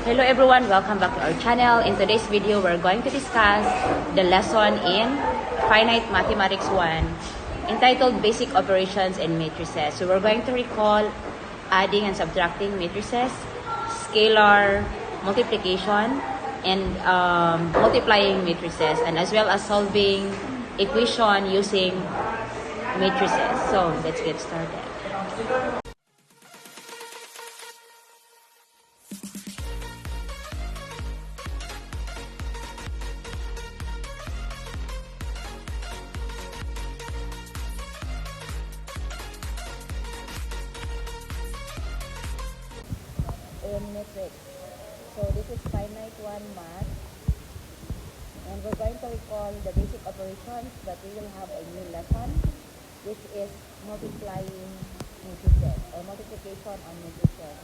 Hello everyone, welcome back to our channel. In today's video, we're going to discuss the lesson in Finite Mathematics 1 entitled Basic Operations and Matrices. So we're going to recall adding and subtracting matrices, scalar multiplication, and multiplying matrices, and as well as solving equation using matrices. So let's get started. In matrix. So this is finite one math, and we're going to recall the basic operations, but we will have a new lesson, which is multiplying matrices or multiplication on matrices.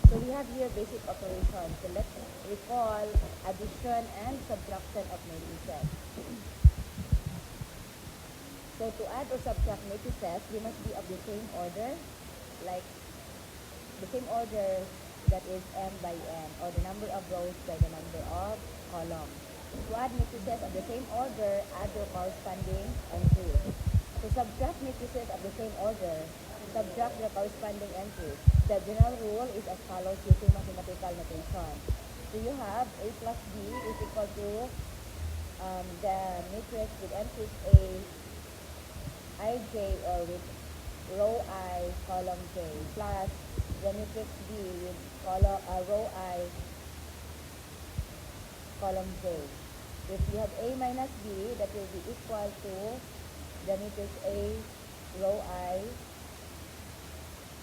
So we have here basic operations. So let's recall addition and subtraction of matrices. So to add or subtract matrices, they must be of the same order, like the same order, that is m by n, or the number of rows by the number of columns. To add matrices of the same order, add their corresponding entries. To subtract matrices of the same order, subtract their corresponding entries. The general rule is as follows using mathematical notation. So you have a plus b is equal to the matrix with entries a, ij, or with row I, column j, plus the matrix B with row I, column j. If you have A minus B, that will be equal to the matrix A, row I,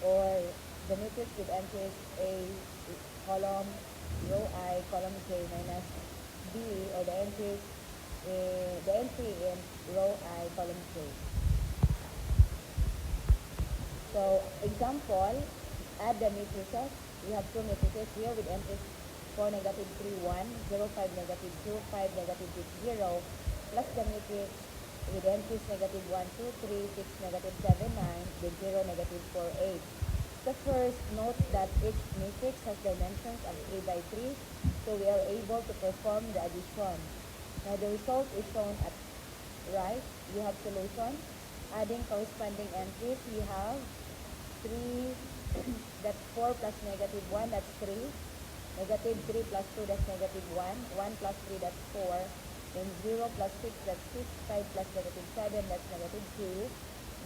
or the matrix with entries A, column, row I, column j, minus B, or the entry in row I, column j. So, example, add the matrices. We have two matrices here with entries 4, negative 3, 1, 0, 5, negative 2, 5, negative 6, 0, plus the matrix with entries negative 1, 2, 3, 6, negative 7, 9, then 0, negative 4, 8. So first, note that each matrix has dimensions of 3 by 3, so we are able to perform the addition. Now the result is shown at right. You have solution. Adding corresponding entries, we have 3, that's 4 plus negative 1, that's 3. Negative 3 plus 2, that's negative 1. 1 plus 3, that's 4. Then 0 plus 6, that's 6. 5 plus negative 7, that's negative 2.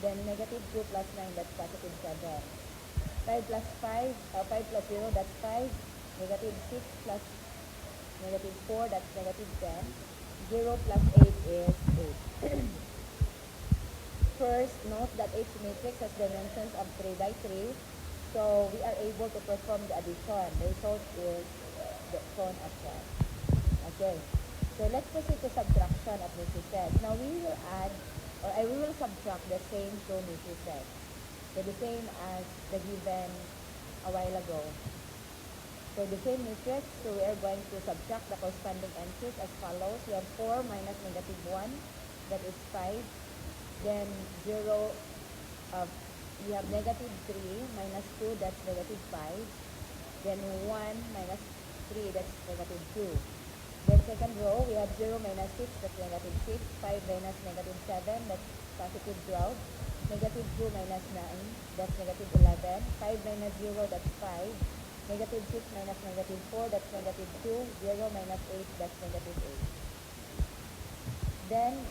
Then negative 2 plus 9, that's positive 7. 5 plus 0, that's 5. Negative 6 plus negative 4, that's negative 10. 0 plus 8 is 8. First, note that each matrix has dimensions of 3 by 3, so we are able to perform the addition. The result is shown as well. Okay, so let's proceed to subtraction of matrices. Now we will add, or we will subtract the same two matrices. So the same as the given a while ago. So the same matrix, so we are going to subtract the corresponding entries as follows. We have 4 minus negative 1, that is 5. Then 0, we have negative 3 minus 2, that's negative 5. Then 1 minus 3, that's negative 2. Then second row, we have 0 minus 6, that's negative 6. 5 minus negative 7, that's positive 12. Negative 2 minus 9, that's negative 11. 5 minus 0, that's 5. Negative 6 minus negative 4, that's negative 2. 0 minus 8, that's negative 8. Then,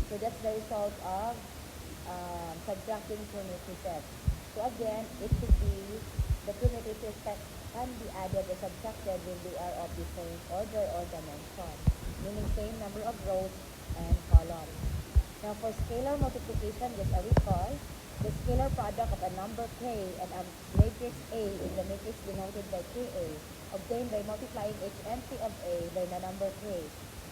so that's the result of subtracting two matrices. So again, it should be the two matrices that can be added or subtracted when they are of the same order or dimension, meaning same number of rows and columns. Now for scalar multiplication, just a recall, the scalar product of a number k and a matrix A is the matrix denoted by Ka, obtained by multiplying each entry of A by the number k.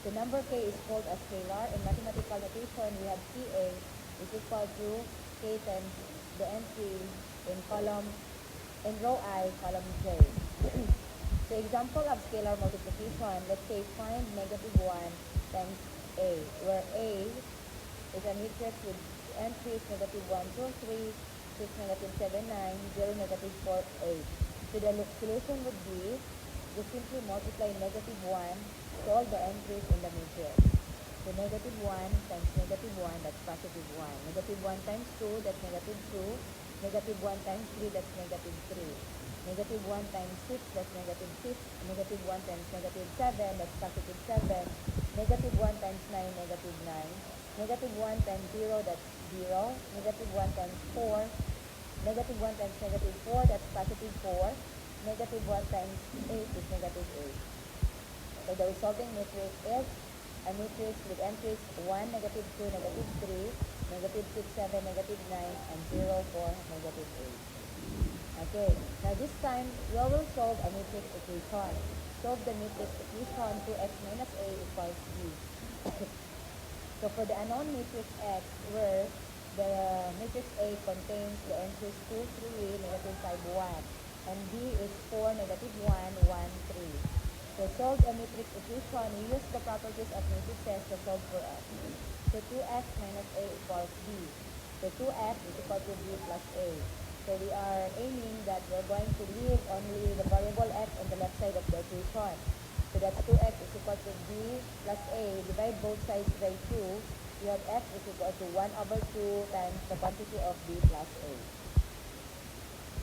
The number k is called a scalar. In mathematical notation, we have Ca is equal to k times the entry in row I, column j. So example of scalar multiplication, let's say find negative 1 times A, where A is a matrix with entries negative 1, 2, 3, 6, negative 7, 9, 0, negative 4, 8. So the solution would be just simply multiply negative 1 to all the entries in the matrix. So negative 1 times negative 1, that's positive 1. Negative 1 times 2, that's negative 2. Negative 1 times 3, that's negative 3. Negative 1 times 6, that's negative 6. Negative 1 times negative 7, that's positive 7. Negative 1 times 9, negative 9. Negative 1 times 0, that's 0. Negative 1 times 4. Negative 1 times negative 4, that's positive 4. Negative 1 times 8 is negative 8. So the resulting matrix is a matrix with entries 1, negative 2, negative 3, negative 6, 7, negative 9, and 0, 4, negative 8. Okay, now this time we will solve a matrix equation. Solve the matrix equation 2x minus a equals b. So for the unknown matrix X, where the matrix A contains the entries 2, 3, negative 5, 1, and B is 4, negative 1, 1, 3. So solve a matrix equation, we use the properties of matrices to solve for X. So 2x minus a equals b. So 2x is equal to b plus a. So we are aiming that we're going to leave only the variable x on the left side of the equation. So that's 2x is equal to b plus a. Divide both sides by 2. You have x is equal to 1 over 2 times the quantity of b plus a.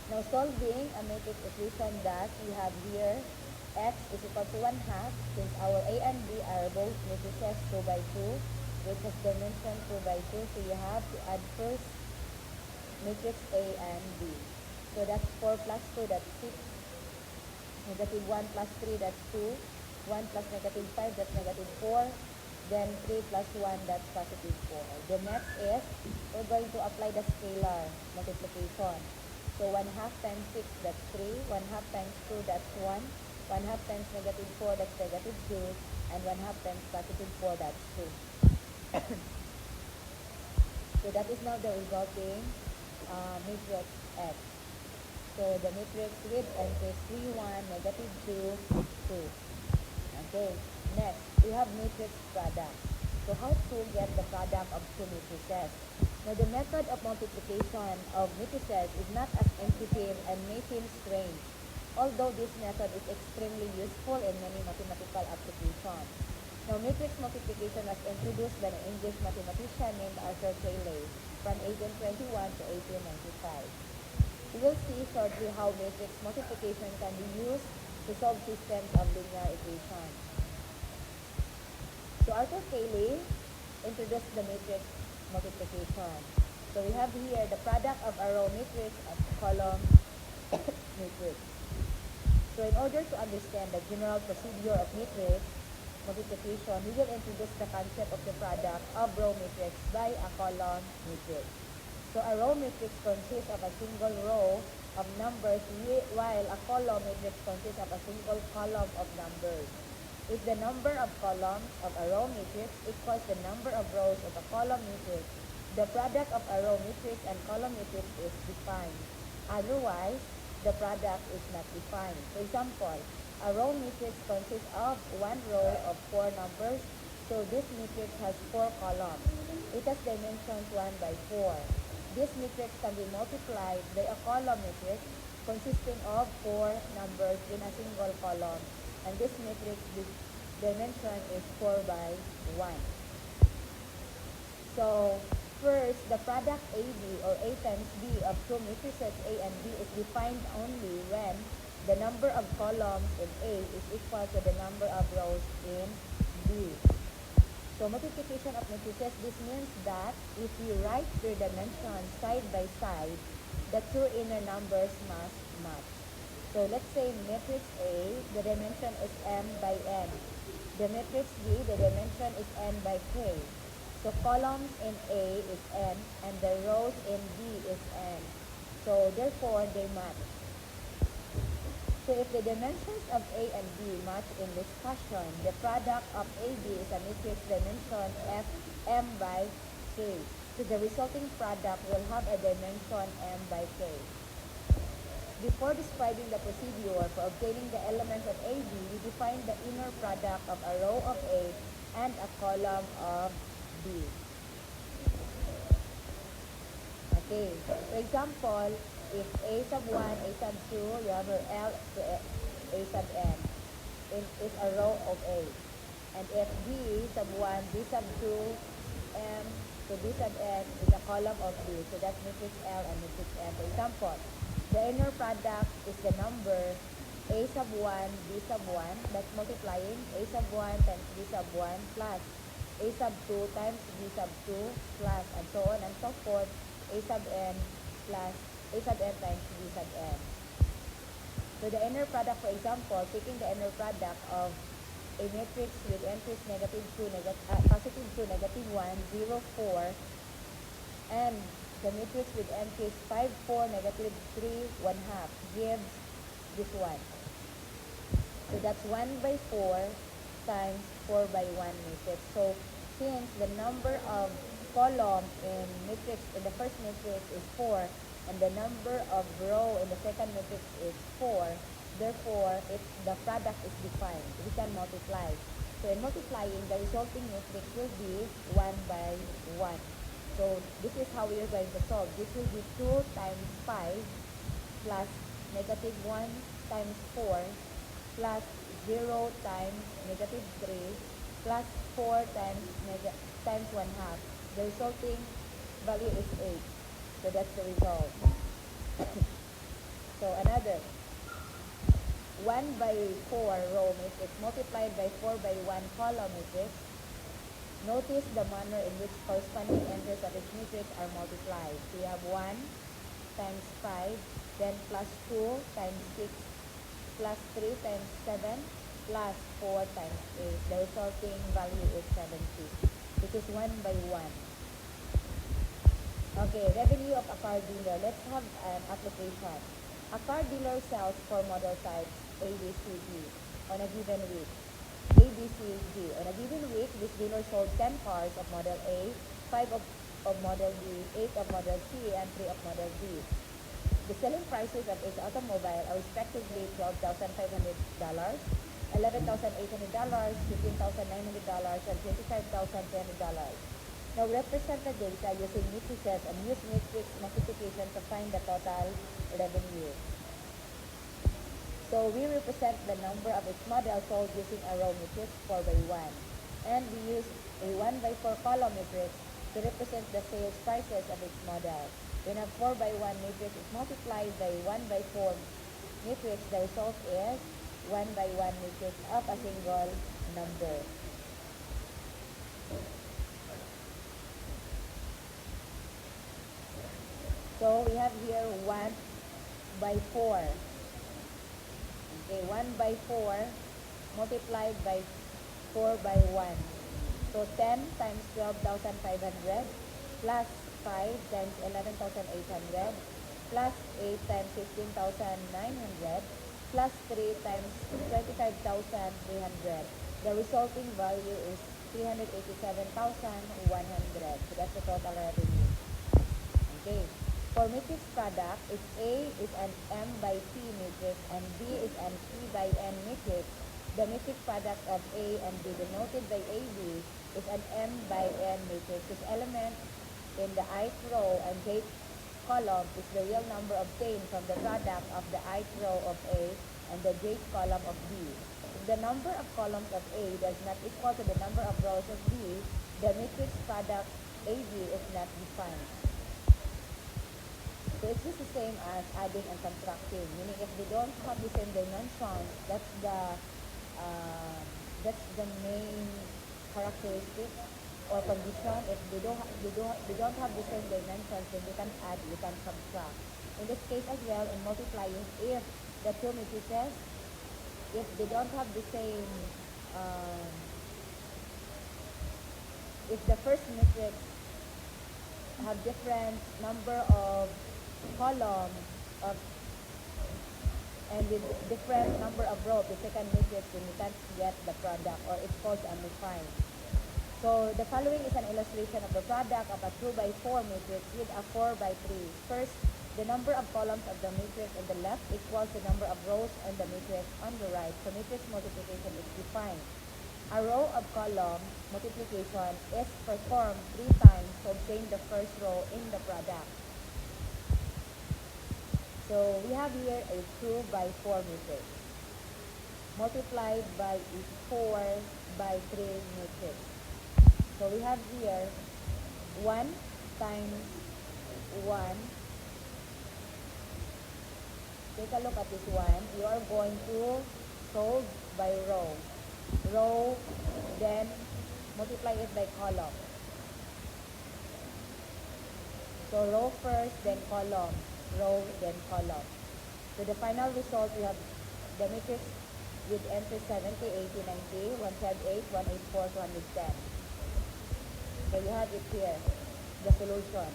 Now solving a matrix equation that we have here, x is equal to 1/2, since our a and b are both matrices 2 by 2, which has dimension 2 by 2, so you have to add first matrix a and b. So that's 4 plus 2, that's 6. Negative 1 plus 3, that's 2. 1 plus negative 5, that's negative 4. Then 3 plus 1, that's positive 4. The next is, we're going to apply the scalar multiplication. So 1/2 times 6, that's 3. 1/2 times 2, that's 1. 1/2 times negative 4, that's negative 2. And 1/2 times positive 4, that's 2. So that is now the resulting matrix X. So the matrix with entries 3, 1, negative 2, 2. Okay, next, we have matrix product. So how to get the product of two matrices? Now the method of multiplication of matrices is not as intuitive and may seem strange, although this method is extremely useful in many mathematical applications. Now matrix multiplication was introduced by an English mathematician named Arthur Cayley from 1821 to 1895. We will see shortly how matrix multiplication can be used to solve systems of linear equations. So Arthur Cayley introduced the matrix multiplication. So we have here the product of a row matrix and column matrix. So in order to understand the general procedure of matrix multiplication, we will introduce the concept of the product of row matrix by a column matrix. So a row matrix consists of a single row of numbers, while a column matrix consists of a single column of numbers. If the number of columns of a row matrix equals the number of rows of a column matrix, the product of a row matrix and column matrix is defined. Otherwise, the product is not defined. For example, a row matrix consists of one row of 4 numbers, so this matrix has 4 columns. It has dimensions 1 by 4. This matrix can be multiplied by a column matrix consisting of 4 numbers in a single column, and this matrix dimension is 4 by 1. So first, the product AB or A times B of two matrices A and B is defined only when the number of columns in A is equal to the number of rows in B. So multiplication of matrices, this means that if you write their dimensions side by side, the two inner numbers must match. So let's say matrix A, the dimension is m by n. The matrix B, the dimension is n by k. So columns in A is n and the rows in B is n. So therefore they match. So if the dimensions of A and B match in this fashion, the product of AB is a matrix dimension f m by k. So the resulting product will have a dimension m by k. Before describing the procedure for obtaining the elements of AB, we define the inner product of a row of A and a column of B. Okay, for example, if A sub 1, A sub 2, you have your L to A sub n. is a row of A. And if B sub 1, B sub 2, M to B sub N is a column of B. So that's matrix L and matrix M. For example, the inner product is the number A sub 1, B sub 1. That's multiplying A sub 1 times B sub 1 plus A sub 2 times B sub 2 plus and so on and so forth. A sub N plus A sub N times B sub N. So the inner product, for example, taking the inner product of a matrix with entries positive 2, negative 1, 0, 4, and the matrix with entries 5, 4, negative 3, 1 half gives this one. So that's 1 by 4 times 4 by 1 matrix. So since the number of column in the first matrix is 4, and the number of row in the second matrix is 4, therefore, the product is defined. We can multiply. So in multiplying, the resulting matrix will be 1 by 1. So this is how we are going to solve. This will be 2 times 5 plus negative 1 times 4 plus 0 times negative 3 plus 4 times 1 half. The resulting value is 8. So that's the result. So another 1 by 4 row matrix multiplied by 4 by 1 column matrix. Notice the manner in which corresponding entries of each matrix are multiplied. So we have 1 times 5, then plus 2 times 6, plus 3 times 7, plus 4 times 8. The resulting value is 70. This is 1 by 1. Okay, revenue of a car dealer. Let's have an application. A car dealer sells 4 model types A, B, C, D on a given week. A, B, C, D. On a given week, this dealer sold 10 cars of model A, 5 of model B, 8 of model C, and 3 of model D. The selling prices of each automobile are respectively $12,500, $11,800, $15,900, and $25,300. Now represent the data using matrices and use matrix multiplication to find the total revenue. So we represent the number of each model sold using a row matrix 4 by 1. And we use a 1 by 4 column matrix to represent the sales prices of each model. When a 4 by 1 matrix is multiplied by 1 by 4 matrix, the result is 1 by 1 matrix of a single number. So we have here 1 by 4. Okay, 1 by 4 multiplied by 4 by 1. So 10 times 12,500 plus 5 times 11,800 plus 8 times 15,900 plus 3 times 25,300. The resulting value is 387,100. So that's the total revenue. Okay. For matrix product, if A is an M by P matrix and B is an P by N matrix, the matrix product of A and B denoted by AB is an M by N matrix whose element in the ith row and jth column is the real number obtained from the product of the ith row of A and the jth column of B. If the number of columns of A does not equal to the number of rows of B, the matrix product AB is not defined. So it's just the same as adding and subtracting, meaning if they don't have the same dimensions, that's the main characteristic or condition. If they don't have the same dimensions, then you can add, you can subtract. In this case as well, in multiplying, if the two matrices, if they don't have the same, if the first matrix have different number of column and with different number of rows, the second matrix, then you can't get the product, or it's called undefined. So the following is an illustration of the product of a 2 by 4 matrix with a 4 by 3. First, the number of columns of the matrix on the left equals the number of rows on the matrix on the right. So matrix multiplication is defined. A row of column multiplication is performed 3 times to obtain the first row in the product. So we have here a 2 by 4 matrix. multiplied by a 4 by 3 matrix. So we have here 1 times 1. Take a look at this one. You are going to solve by row. Row, then multiply it by column. So row first, then column. Row, then column. So the final result, we have the matrix with entry 70, 80, 90, 158, 184, 210. So you have it here, the solution.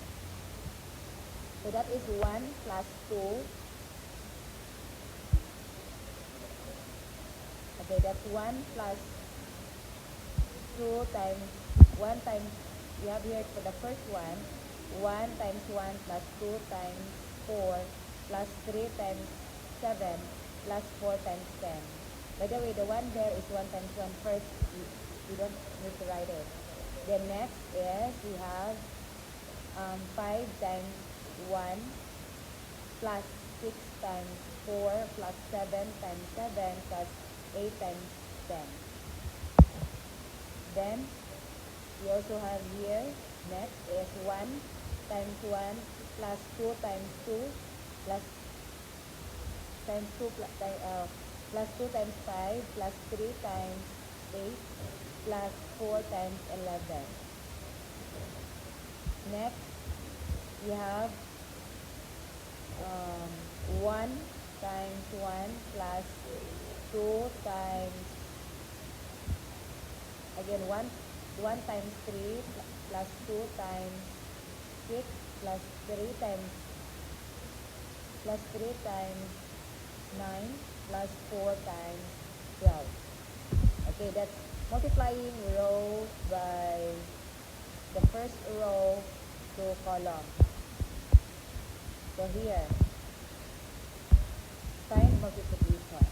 So that is 1 plus 2. Okay, that's 1 plus 2 times 1 times, you have here for the first one, 1 times 1 plus 2 times 4 plus 3 times 7 plus 4 times 10. By the way, the one there is 1 times 1 first. You don't need to write it. Then next is we have 5 times 1 plus 6 times 4 plus 7 times 7 plus 8 times 10. Then we also have here, next is 1 times 1 plus 2 times 2 plus times 2 plus 2 times 5 plus 3 times 8 plus 4 times 11. Next, we have 1 times 1 plus 2 times, again 1 times 3 plus 2 times 6 plus 3 times 9 plus 4 times 12. Okay, that's multiplying row by the first row to column. So here, find multiplication.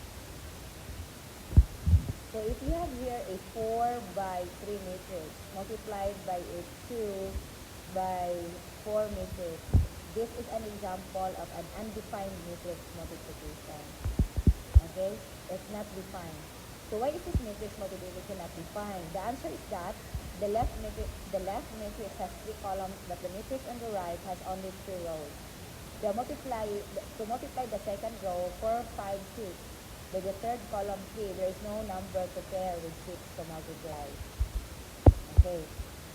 So if you have here a 4 by 3 matrix multiplied by a 2 by 4 matrix, this is an example of an undefined matrix multiplication. Okay, it's not defined. So why is this matrix multiplication not defined? The answer is that the left matrix has 3 columns, but the matrix on the right has only 3 rows. To multiply the second row, 4, 5, 6. By the third column 3, there is no number to pair with 6 to multiply. Okay,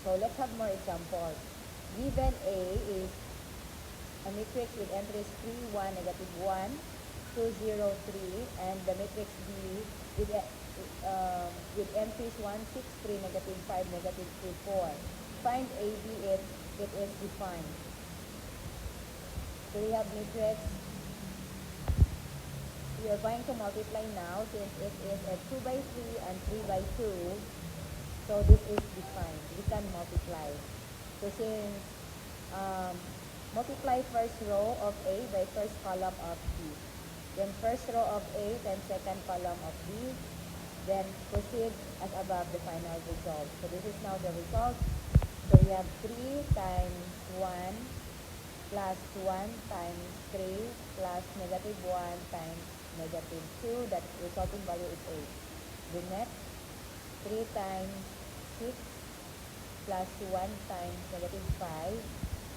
so let's have more examples. Given A is a matrix with entries 3, 1, negative 1, 2, 0, 3, and the matrix B with entries 1, 6, 3, negative 5, negative 3, 4. Find AB if it is defined. So we have matrix. We are going to multiply now since it is a 2 by 3 and 3 by 2. So this is defined. We can multiply. So since multiply first row of A by first column of B. Then first row of A times second column of B. Then proceed as above the final result. So this is now the result. So we have 3 times 1 plus 1 times 3 plus negative 1 times negative 2. That resulting value is 8. The next 3 times 6 plus 1 times negative 5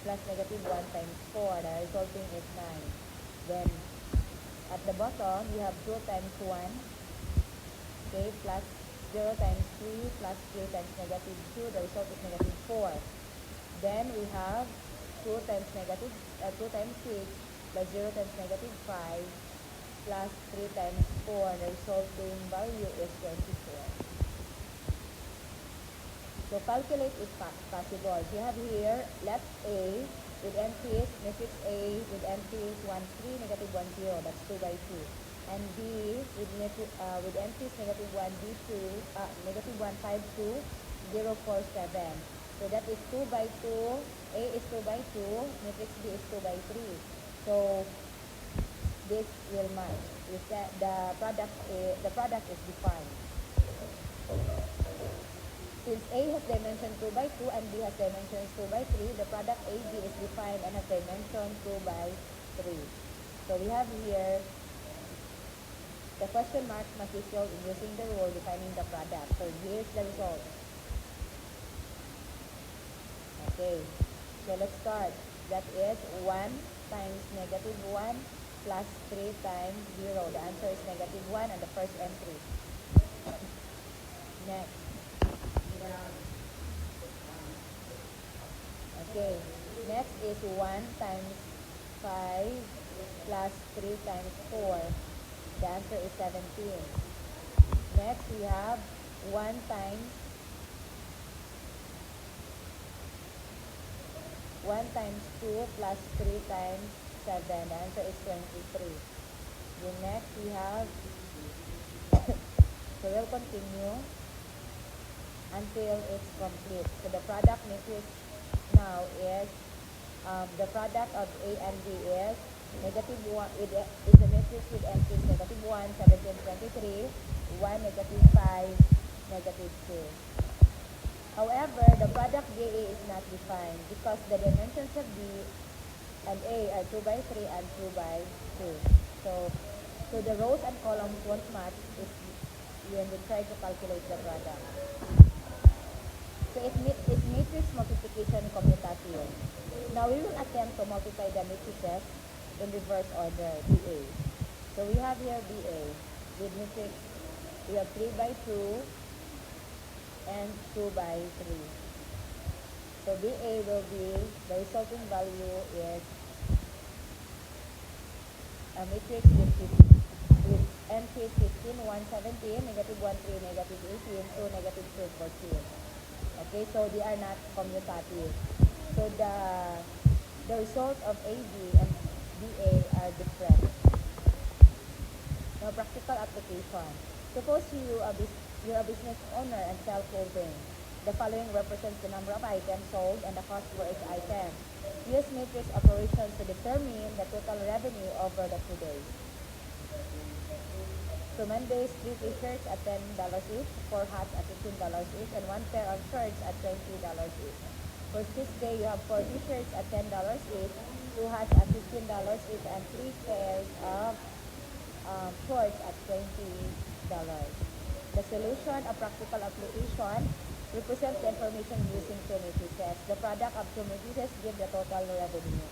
plus negative 1 times 4. The resulting is 9. Then at the bottom you have 2 times 1, okay, plus 0 times 3 plus 3 times negative 2. The result is negative 4. Then we have 2 times 6 plus 0 times negative 5 plus 3 times 4. The resulting value is 24. So calculate if possible. So you have here left A with entries, matrix A with entries 1, 3, negative 1, 0. That's 2 by 2. And B with entries negative 1, B2, negative 1, 5, 2, 0, 4, 7. So that is 2 by 2. A is 2 by 2. Matrix B is 2 by 3. So this will match. Is that the product is defined. Since A has dimension 2 by 2 and B has dimensions 2 by 3, the product AB is defined and has dimension 2 by 3. So we have here The question mark must be filled in using the rule defining the product. So here's the result. Okay, so let's start. That is 1 times negative 1 plus 3 times 0. The answer is negative 1 on the first entry. Next. Okay, next is 1 times 5 plus 3 times 4. The answer is 17. Next, we have 1 times 2 plus 3 times 7. The answer is 23. Then next, we have, so we'll continue until it's complete. So the product matrix now is, the product of A and B is negative 1, is a matrix with entries negative 1, 17, 23, 1, negative 5, negative 2. However, the product BA is not defined because the dimensions of B and A are 2 by 3 and 2 by 2. So the rows and columns won't match if when we try to calculate the product. So is matrix multiplication commutative. Now we will attempt to multiply the matrices in reverse order, BA. So we have here BA with matrix, we have 3 by 2 and 2 by 3. So BA will be, the resulting value is a matrix with entries 15, 1, 17, negative 1, 3, negative 18, 2, negative 2, 14. Okay, so they are not commutative. So the result of AB and BA are different. Now, practical application. Suppose you're a business owner and sell clothing. The following represents the number of items sold and the cost for each item. Use matrix operations to determine the total revenue over the 2 days. So Mondays, 3 t-shirts at $10 each, 4 hats at $15 each, and 1 pair of shirts at $20 each. For Tuesday, you have 4 t-shirts at $10 each, 2 hats at $15 each, and 3 pairs of shorts at $20. The solution, a practical application, represents the information using 2 matrices. The product of 2 matrices give the total revenue.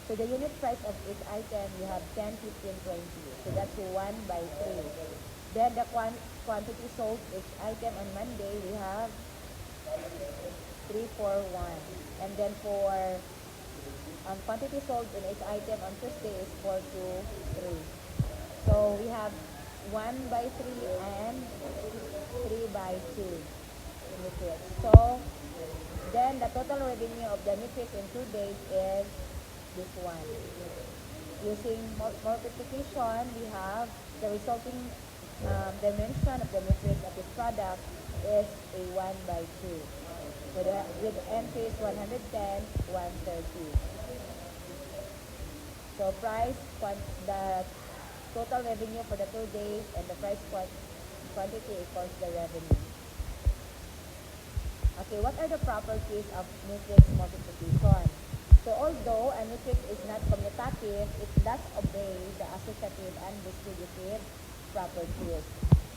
So the unit price of each item, you have 10, 15, 20. So that's 1 by 3. Then the quantity sold each item on Monday, we have 3, 4, 1. And then for quantity sold in each item on Tuesday is 4, 2, 3. So we have 1 by 3 and 3 by 2 matrix. So then the total revenue of the matrix in 2 days is this one. Using multiplication, we have the resulting dimension of the matrix of this product is a 1 by 2. With entries 110, 130. So price, the total revenue for the 2 days and the price quantity equals the revenue. Okay, what are the properties of matrix multiplication? So although a matrix is not commutative, it does obey the associative and distributive properties.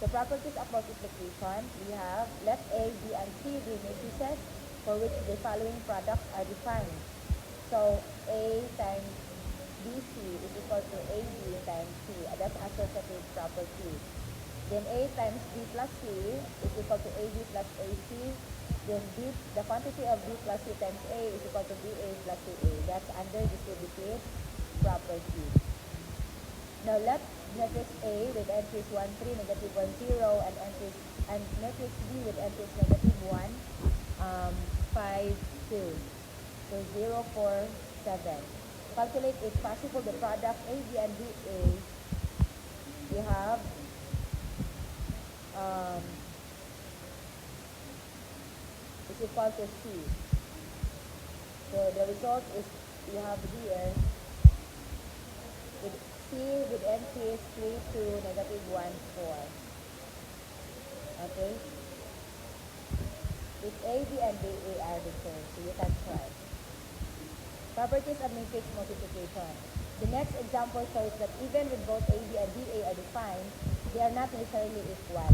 The properties of multiplication, we have let A, B, and C be matrices for which the following products are defined. So A times BC is equal to AB times C. That's associative property. Then A times B plus C is equal to AB plus AC. Then the quantity of B plus C times A is equal to BA plus CA. That's under distributive property. Now let matrix A with entries 1, 3, negative 1, 0, and matrix B with entries negative 1, 5, 2. So 0, 4, 7. Calculate if possible the product A, B, and BA. We have is equal to C. So the result is you have here with C with entries 3, 2, negative 1, 4. Okay? If A, B, and BA are the same, so you can try. Properties of matrix multiplication. The next example shows that even with both AB and BA are defined, they are not necessarily equal.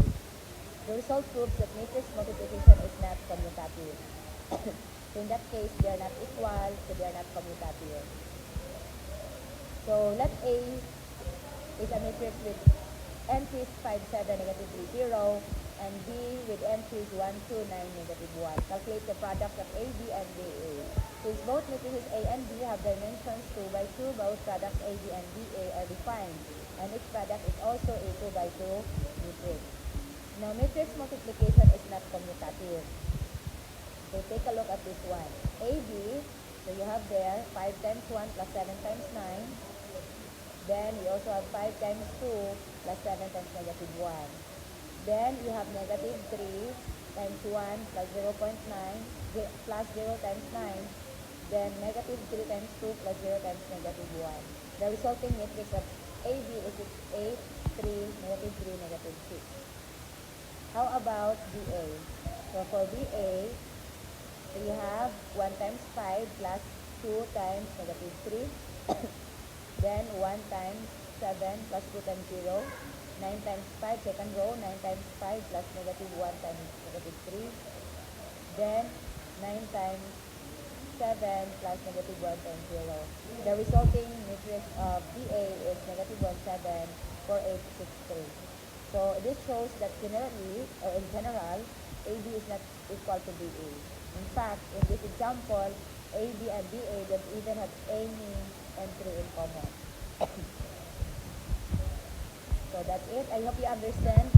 The result proves that matrix multiplication is not commutative. So in that case, they are not equal, so they are not commutative. So let A is a matrix with entries 5, 7, negative 3, 0, and B with entries 1, 2, 9, negative 1. Calculate the product of AB and BA. Since both matrices A and B have dimensions 2 by 2, both products AB and BA are defined, and each product is also a 2 by 2 matrix. Now, matrix multiplication is not commutative. So take a look at this one. AB, so you have there 5 times 1 plus 7 times 9. Then you also have 5 times 2 plus 7 times negative 1. Then you have negative 3 times 1 plus 0.9 plus 0 times 9. Then negative 3 times 2 plus 0 times negative 1. The resulting matrix of AB is 8, 3, negative 3, negative 6. How about BA? So for BA, you have 1 times 5 plus 2 times negative 3. Then 1 times 7 plus 2 times 0. 9 times 5, second row, 9 times 5 plus negative 1 times negative 3. Then 9 times 7 plus negative 1 times 0. The resulting matrix of BA is negative 1, 7, 4, 8, 6, 3. So this shows that generally, or in general, AB is not equal to BA. In fact, in this example, AB and BA don't even have any entry in common. So that's it. I hope you understand